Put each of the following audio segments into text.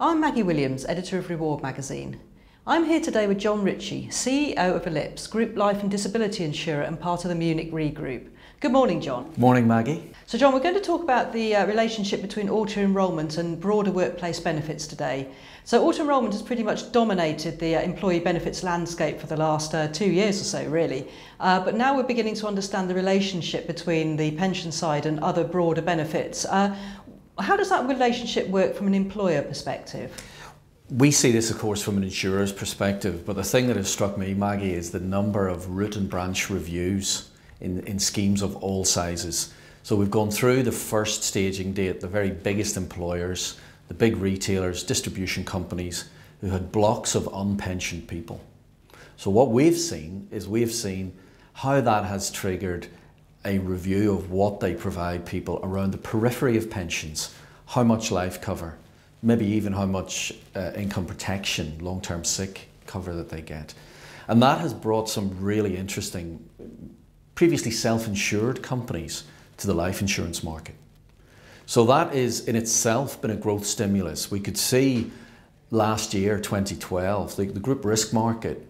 I'm Maggie Williams, editor of Reward magazine. I'm here today with John Ritchie, CEO of Ellipse, group life and disability insurer and part of the Munich Re Group. Good morning, John. Morning, Maggie. So John, we're going to talk about the relationship between auto-enrollment and broader workplace benefits today. So auto-enrollment has pretty much dominated the employee benefits landscape for the last 2 years or so, really. But now we're beginning to understand the relationship between the pension side and other broader benefits. How does that relationship work from an employer perspective? We see this, of course, from an insurer's perspective, but the thing that has struck me, Maggie, is the number of root and branch reviews in schemes of all sizes. So we've gone through the first staging date, the very biggest employers, the big retailers, distribution companies, who had blocks of unpensioned people. So what we've seen how that has triggered a review of what they provide people around the periphery of pensions, how much life cover, maybe even how much income protection, long-term sick cover that they get. And that has brought some really interesting, previously self-insured companies to the life insurance market. So that is in itself been a growth stimulus. We could see last year, 2012, the group risk market,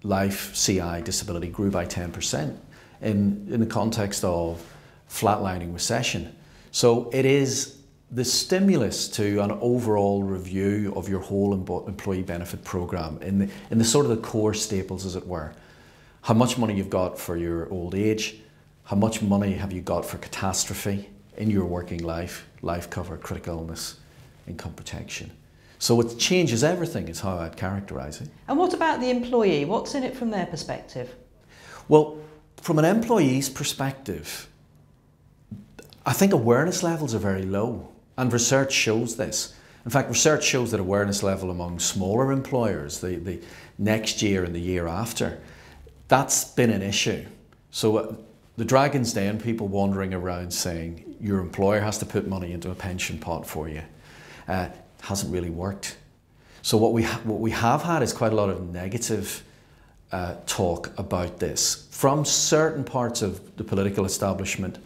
life, CI, disability grew by 10%. In the context of flatlining recession. So it is the stimulus to an overall review of your whole employee benefit program in the sort of the core staples, as it were. How much money you've got for your old age, how much money have you got for catastrophe in your working life, life cover, critical illness, income protection. So it changes everything is how I'd characterise it. And what about the employee? What's in it from their perspective? Well, from an employee's perspective, I think awareness levels are very low, and research shows this. In fact, research shows that awareness level among smaller employers, the next year and the year after, that's been an issue. So the Dragon's Den, people wandering around saying your employer has to put money into a pension pot for you, hasn't really worked. So what we have had is quite a lot of negative talk about this from certain parts of the political establishment,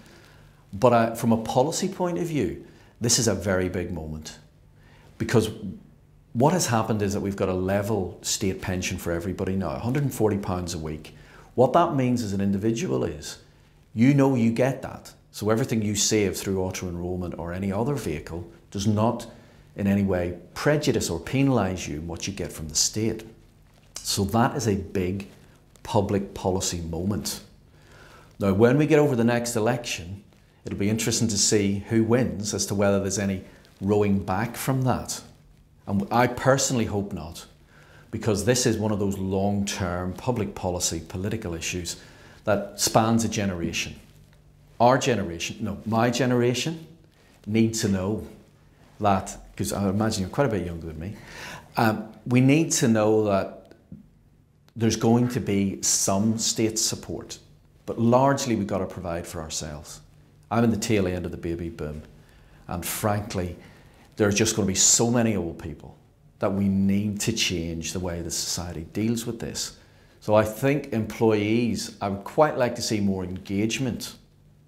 but from a policy point of view, this is a very big moment, because what has happened is that we've got a level state pension for everybody now, £140 a week. What that means as an individual is, you know you get that, so everything you save through auto-enrollment or any other vehicle does not in any way prejudice or penalise you in what you get from the state. So that is a big public policy moment. Now, when we get over the next election, it'll be interesting to see who wins as to whether there's any rowing back from that. And I personally hope not, because this is one of those long-term public policy, political issues that spans a generation. Our generation, no, my generation, need to know that, because I imagine you're quite a bit younger than me, we need to know that there's going to be some state support, but largely we've got to provide for ourselves. I'm in the tail end of the baby boom, and frankly, there are just going to be so many old people that we need to change the way the society deals with this. So I think employees, I would quite like to see more engagement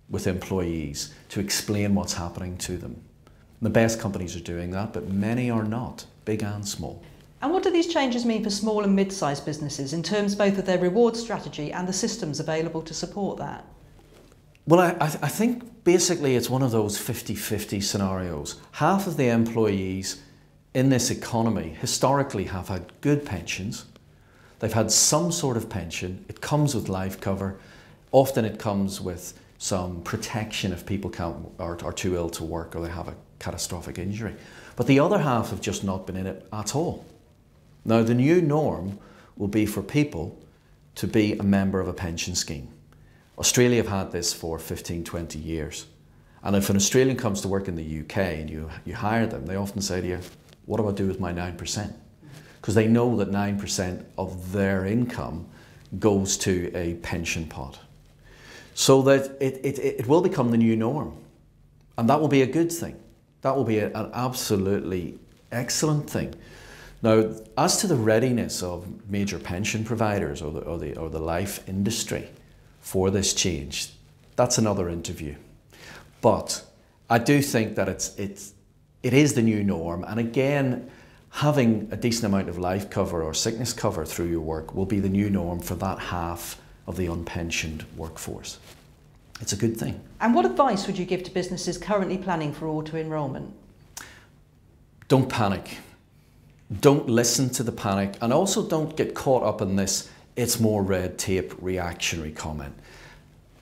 with employees to explain what's happening to them. The best companies are doing that, but many are not, big and small. And what do these changes mean for small and mid-sized businesses in terms both of their reward strategy and the systems available to support that? Well, I think basically it's one of those 50-50 scenarios. Half of the employees in this economy historically have had good pensions. They've had some sort of pension. It comes with life cover. Often it comes with some protection if people are too ill to work or they have a catastrophic injury. But the other half have just not been in it at all. Now, the new norm will be for people to be a member of a pension scheme. Australia have had this for 15, 20 years. And if an Australian comes to work in the UK and you hire them, they often say to you, what do I do with my 9%? Because they know that 9% of their income goes to a pension pot. So that it will become the new norm. And that will be a good thing. That will be an absolutely excellent thing. Now, as to the readiness of major pension providers or the life industry for this change, that's another interview. But I do think that it is the new norm. And again, having a decent amount of life cover or sickness cover through your work will be the new norm for that half of the unpensioned workforce. It's a good thing. And what advice would you give to businesses currently planning for auto-enrolment? Don't panic. Don't listen to the panic, and also don't get caught up in this "it's more red tape" reactionary comment.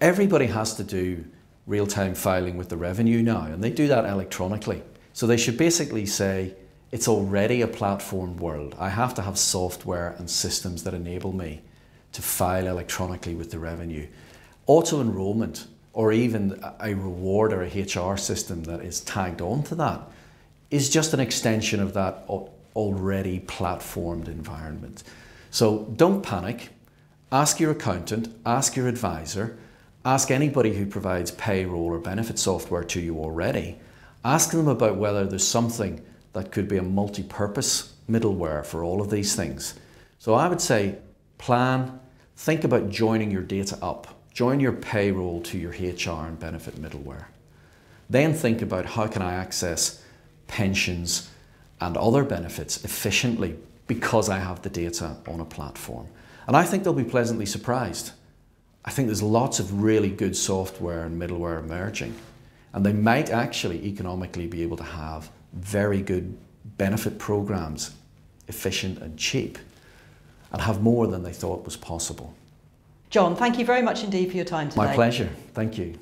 Everybody has to do real-time filing with the revenue now, and they do that electronically. So they should basically say, it's already a platformed world. I have to have software and systems that enable me to file electronically with the revenue. Auto-enrollment, or even a reward or a HR system that is tagged onto that, is just an extension of that already platformed environment. So don't panic. Ask your accountant, ask your advisor, ask anybody who provides payroll or benefit software to you already. Ask them about whether there's something that could be a multi-purpose middleware for all of these things. So I would say plan, think about joining your data up. Join your payroll to your HR and benefit middleware. Then think about how can I access pensions and other benefits efficiently because I have the data on a platform. And I think they'll be pleasantly surprised. I think there's lots of really good software and middleware emerging, and they might actually economically be able to have very good benefit programs, efficient and cheap, and have more than they thought was possible. John, thank you very much indeed for your time today. My pleasure. Thank you.